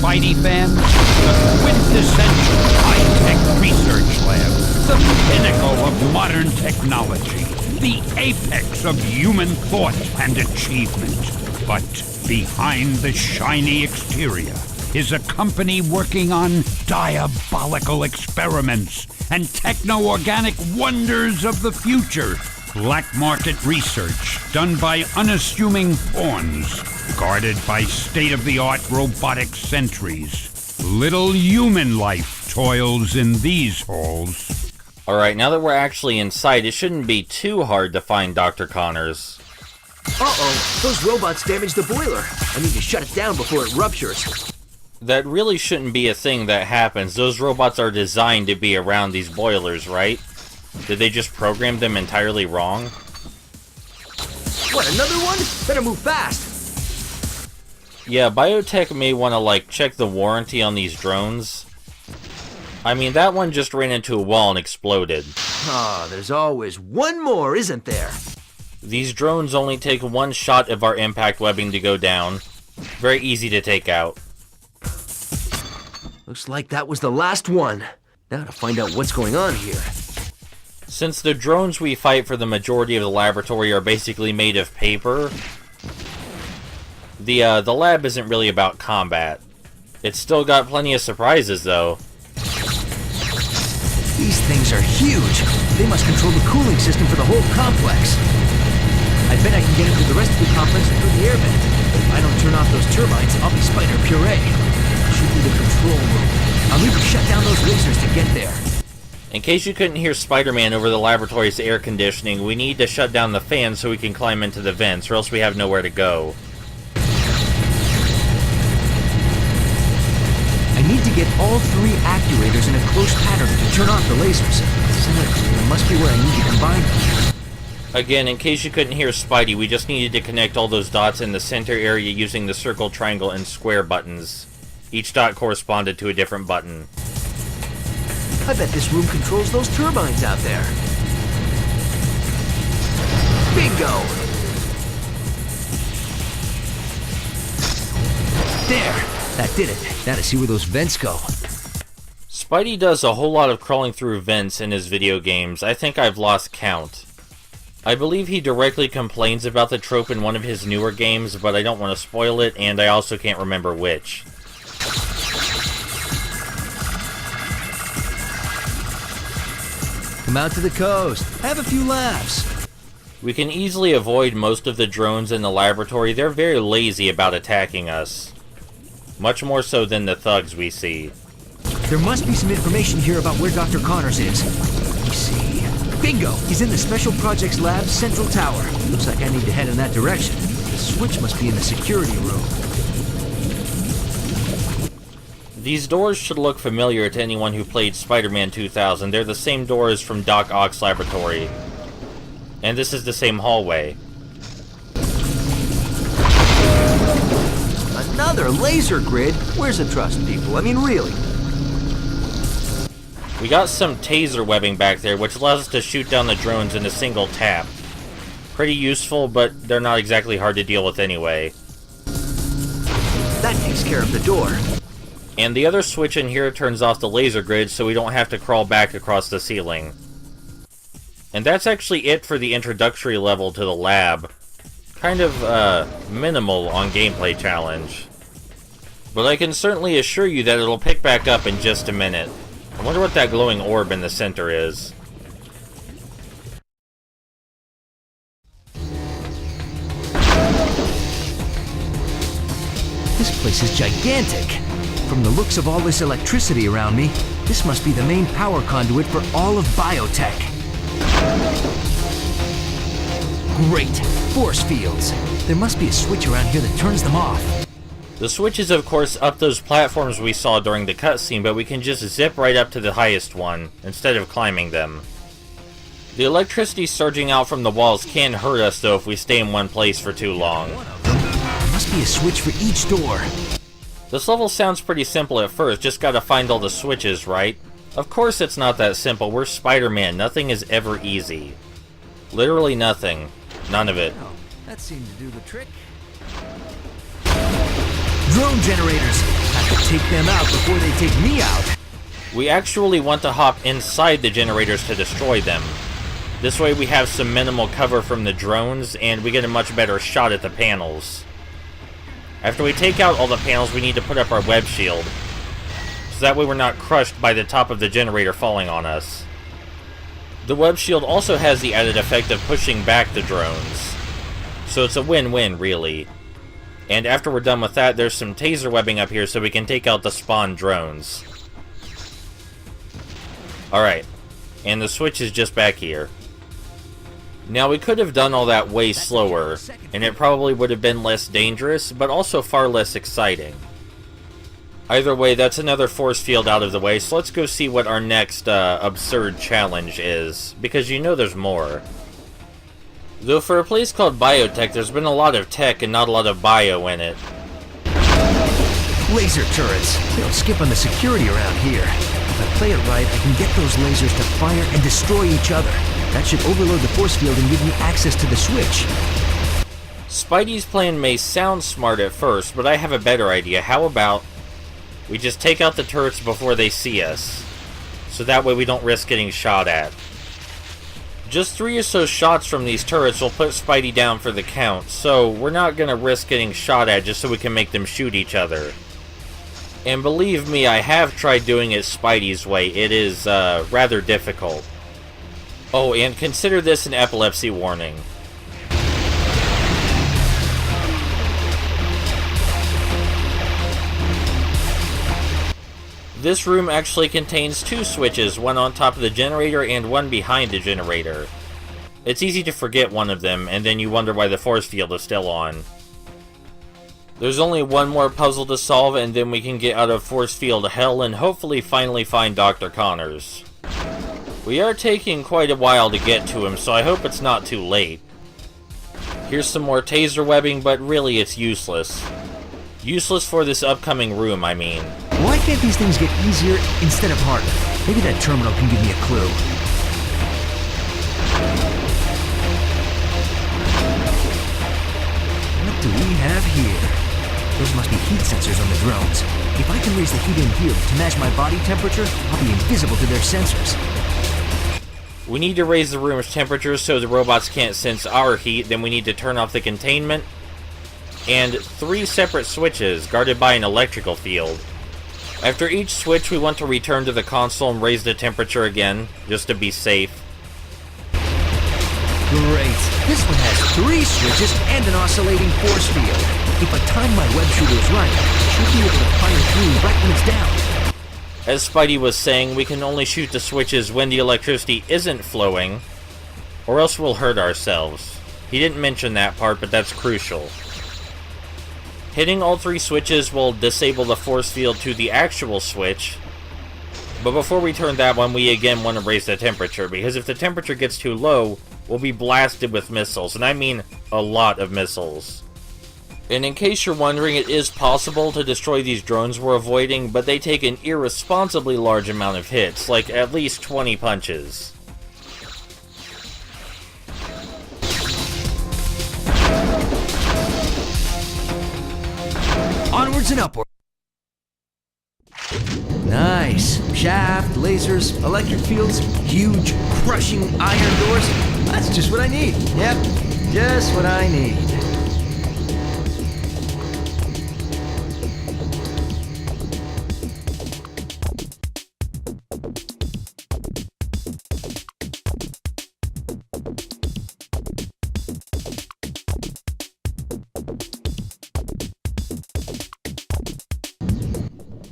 Spidey fans? The quintessential high-tech research lab. The pinnacle of modern technology. The apex of human thought and achievement. But behind the shiny exterior is a company working on diabolical experiments and techno-organic wonders of the future. Black market research done by unassuming pawns, guarded by state-of-the-art robotic sentries. Little human life toils in these halls. Alright, now that we're actually inside, it shouldn't be too hard to find Dr. Connors. Uh-oh, those robots damaged the boiler. I need to shut it down before it ruptures. That really shouldn't be a thing that happens. Those robots are designed to be around these boilers, right? Did they just program them entirely wrong? What, another one? Better move fast. Yeah, biotech may want to, check the warranty on these drones. I mean, that one just ran into a wall and exploded. Ah, there's always one more, isn't there? These drones only take one shot of our impact webbing to go down. Very easy to take out. Looks like that was the last one. Now to find out what's going on here. Since the drones we fight for the majority of the laboratory are basically made of paper, the lab isn't really about combat. It's still got plenty of surprises, though. These things are huge. They must control the cooling system for the whole complex. I bet I can get into the rest of the complex through the air vent. But if I don't turn off those turbines, I'll be spider puree. Should be the control room. I'll need to shut down those lasers to get there. In case you couldn't hear Spider-Man over the laboratory's air conditioning, we need to shut down the fans so we can climb into the vents, or else we have nowhere to go. I need to get all three actuators in a close pattern to turn off the lasers. That must be where I need to combine them. Again, in case you couldn't hear Spidey, we just needed to connect all those dots in the center area using the circle, triangle, and square buttons. Each dot corresponded to a different button. I bet this room controls those turbines out there. Bingo! There! That did it. Now to see where those vents go. Spidey does a whole lot of crawling through vents in his video games. I think I've lost count. I believe he directly complains about the trope in one of his newer games, but I don't want to spoil it, and I also can't remember which. Come out to the coast. Have a few laughs. We can easily avoid most of the drones in the laboratory. They're very lazy about attacking us. Much more so than the thugs we see. There must be some information here about where Dr. Connors is. Let me see. Bingo! He's in the Special Projects Lab's central tower. Looks like I need to head in that direction. The switch must be in the security room. These doors should look familiar to anyone who played Spider-Man 2000. They're the same doors from Doc Ock's laboratory. And this is the same hallway. Another laser grid? Where's the trust, people? I mean, really? We got some taser webbing back there, which allows us to shoot down the drones in a single tap. Pretty useful, but they're not exactly hard to deal with anyway. That takes care of the door. And the other switch in here turns off the laser grid so we don't have to crawl back across the ceiling. And that's actually it for the introductory level to the lab. Kind of, minimal on gameplay challenge. But I can certainly assure you that it'll pick back up in just a minute. I wonder what that glowing orb in the center is. This place is gigantic. From the looks of all this electricity around me, this must be the main power conduit for all of biotech. Great! Force fields. There must be a switch around here that turns them off. The switch is of course up those platforms we saw during the cutscene, but we can just zip right up to the highest one, instead of climbing them. The electricity surging out from the walls can hurt us though if we stay in one place for too long. There must be a switch for each door. This level sounds pretty simple at first, just gotta find all the switches, right? Of course it's not that simple, we're Spider-Man, nothing is ever easy. Literally nothing. None of it. That seemed to do the trick. drone generators. Have to take them out before they take me out. We actually want to hop inside the generators to destroy them. This way we have some minimal cover from the drones, and we get a much better shot at the panels. After we take out all the panels, we need to put up our web shield, so that way we're not crushed by the top of the generator falling on us. The web shield also has the added effect of pushing back the drones, so it's a win-win, really. And after we're done with that, there's some taser webbing up here so we can take out the spawn drones. Alright, and the switch is just back here. Now, we could have done all that way slower, and it probably would have been less dangerous, but also far less exciting. Either way, that's another force field out of the way, so let's go see what our next absurd challenge is, because you know there's more. Though for a place called Biotech, there's been a lot of tech and not a lot of bio in it. Laser turrets. They don't skip on the security around here. If I play it right, I can get those lasers to fire and destroy each other. That should overload the force field and give me access to the switch. Spidey's plan may sound smart at first, but I have a better idea. How about we just take out the turrets before they see us, so that way we don't risk getting shot at. Just 3 or so shots from these turrets will put Spidey down for the count, so we're not going to risk getting shot at just so we can make them shoot each other. And believe me, I have tried doing it Spidey's way. It is rather difficult. Oh, and consider this an epilepsy warning. This room actually contains 2 switches, one on top of the generator and one behind the generator. It's easy to forget one of them, and then you wonder why the force field is still on. There's only one more puzzle to solve, and then we can get out of force field hell and hopefully finally find Dr. Connors. We are taking quite a while to get to him, so I hope it's not too late. Here's some more taser webbing, but really it's useless. Useless for this upcoming room, I mean. Why can't these things get easier instead of harder? Maybe that terminal can give me a clue. What do we have here? Those must be heat sensors on the drones. If I can raise the heat in here to match my body temperature, I'll be invisible to their sensors. We need to raise the room's temperature so the robots can't sense our heat, then we need to turn off the containment, and 3 separate switches guarded by an electrical field. After each switch, we want to return to the console and raise the temperature again, just to be safe. Great. This one has 3 switches and an oscillating force field. If I time my web shooters right, I should be able to fire through right when it's down. As Spidey was saying, we can only shoot the switches when the electricity isn't flowing, or else we'll hurt ourselves. He didn't mention that part, but that's crucial. Hitting all 3 switches will disable the force field to the actual switch, but before we turn that one, we again want to raise the temperature, because if the temperature gets too low, we'll be blasted with missiles, and I mean a lot of missiles. And in case you're wondering, it is possible to destroy these drones we're avoiding, but they take an irresponsibly large amount of hits, like at least 20 punches. Onwards and upwards. Nice. Shaft, lasers, electric fields, huge, crushing iron doors. That's just what I need. Yep, just what I need.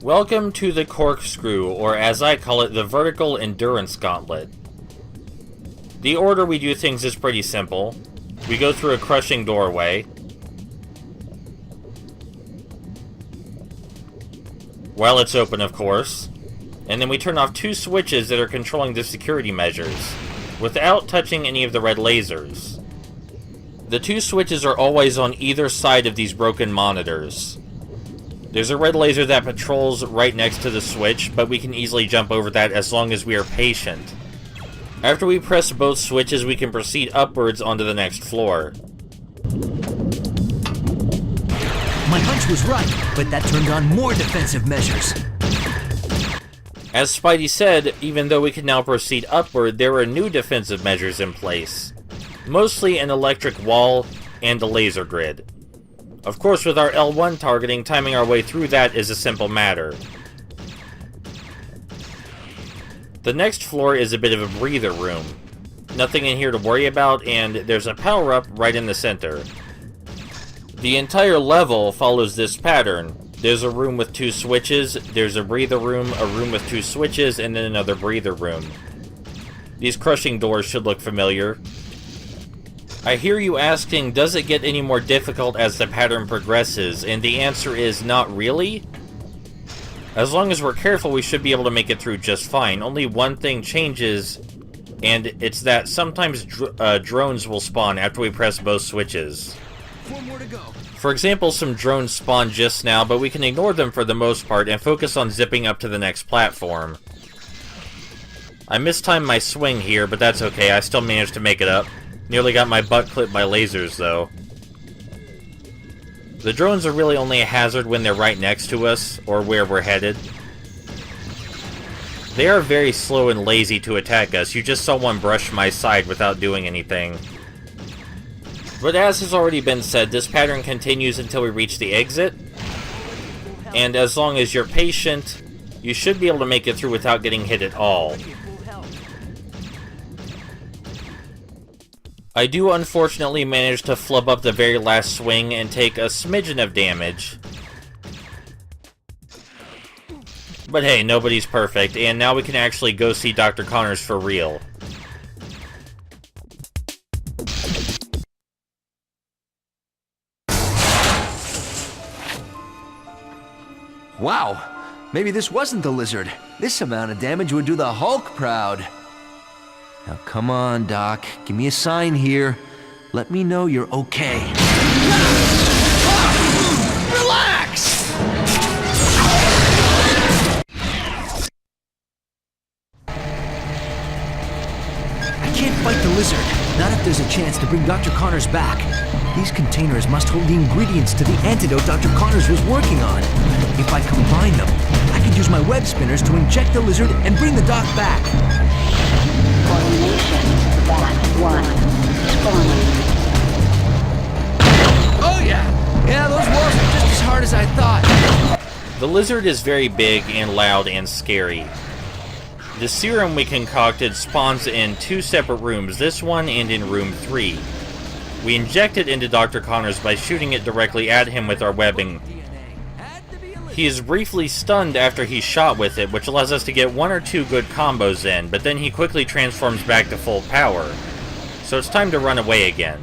Welcome to the corkscrew, or as I call it, the vertical endurance gauntlet. The order we do things is pretty simple. We go through a crushing doorway, while it's open, of course, and then we turn off 2 switches that are controlling the security measures, without touching any of the red lasers. The 2 switches are always on either side of these broken monitors. There's a red laser that patrols right next to the switch, but we can easily jump over that as long as we are patient. After we press both switches, we can proceed upwards onto the next floor. My hunch was right, but that turned on more defensive measures. As Spidey said, even though we can now proceed upward, there are new defensive measures in place. Mostly an electric wall and a laser grid. Of course, with our L1 targeting, timing our way through that is a simple matter. The next floor is a bit of a breather room. Nothing in here to worry about, and there's a power-up right in the center. The entire level follows this pattern. There's a room with 2 switches, there's a breather room, a room with 2 switches, and then another breather room. These crushing doors should look familiar. I hear you asking, does it get any more difficult as the pattern progresses? And the answer is not really. As long as we're careful, we should be able to make it through just fine. Only one thing changes, and it's that sometimes drones will spawn after we press both switches. 4 more to go. For example, some drones spawned just now, but we can ignore them for the most part and focus on zipping up to the next platform. I mistimed my swing here, but that's okay, I still managed to make it up. Nearly got my butt clipped by lasers, though. The drones are really only a hazard when they're right next to us, or where we're headed. They are very slow and lazy to attack us. You just saw one brush my side without doing anything. But as has already been said, this pattern continues until we reach the exit. And as long as you're patient, you should be able to make it through without getting hit at all. I do unfortunately manage to flub up the very last swing and take a smidgen of damage. But hey, nobody's perfect, and now we can actually go see Dr. Connors for real. Wow, maybe this wasn't the lizard. This amount of damage would do the Hulk proud. Now come on, Doc. Give me a sign here. Let me know you're okay. Relax! I can't fight the lizard. Not if there's a chance to bring Dr. Connors back. These containers must hold the ingredients to the antidote Dr. Connors was working on. If I combine them, I could use my web spinners to inject the lizard and bring the doc back. Formation Bat 1 spawning. Oh yeah! Yeah, those walls are just as hard as I thought. The lizard is very big and loud and scary. The serum we concocted spawns in 2 separate rooms, this one and in room 3. We inject it into Dr. Connors by shooting it directly at him with our webbing. He is briefly stunned after he's shot with it, which allows us to get 1 or 2 good combos in, but then he quickly transforms back to full power. So it's time to run away again.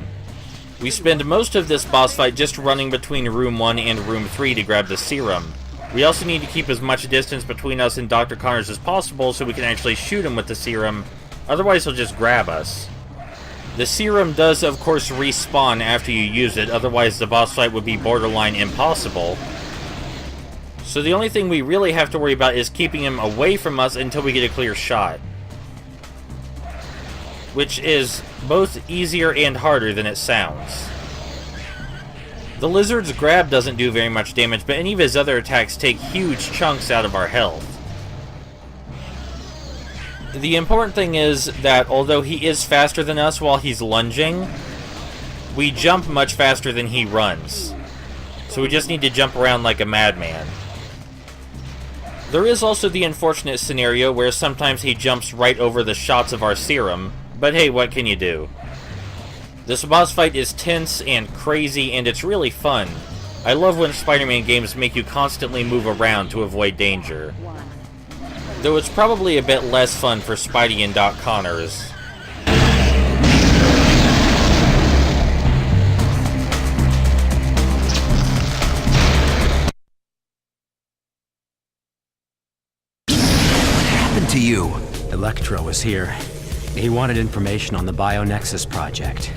We spend most of this boss fight just running between room 1 and room 3 to grab the serum. We also need to keep as much distance between us and Dr. Connors as possible so we can actually shoot him with the serum, otherwise he'll just grab us. The serum does of course respawn after you use it, otherwise the boss fight would be borderline impossible. So the only thing we really have to worry about is keeping him away from us until we get a clear shot. Which is both easier and harder than it sounds. The lizard's grab doesn't do very much damage, but any of his other attacks take huge chunks out of our health. The important thing is that although he is faster than us while he's lunging, we jump much faster than he runs. So we just need to jump around like a madman. There is also the unfortunate scenario where sometimes he jumps right over the shots of our serum, but hey, what can you do? This boss fight is tense and crazy, and it's really fun. I love when Spider-Man games make you constantly move around to avoid danger. Though it's probably a bit less fun for Spidey and Doc Connors. What happened to you? Electro is here. He wanted information on the BioNexus project.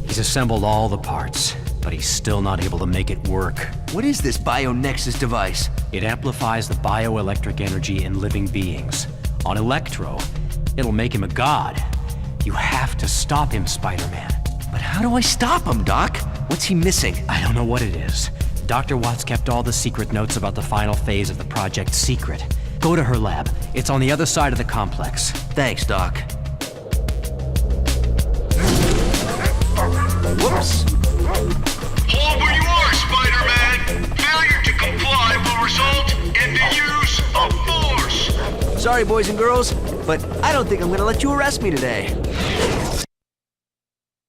He's assembled all the parts, but he's still not able to make it work. What is this BioNexus device? It amplifies the bioelectric energy in living beings. On Electro, it'll make him a god. You have to stop him, Spider-Man. But how do I stop him, Doc? What's he missing? I don't know what it is. Dr. Watts kept all the secret notes about the final phase of the project secret. Go to her lab. It's on the other side of the complex. Thanks, Doc. Whoops. Hold where you are, Spider-Man! Failure to comply will result in the use of force! Sorry, boys and girls, but I don't think I'm gonna let you arrest me today.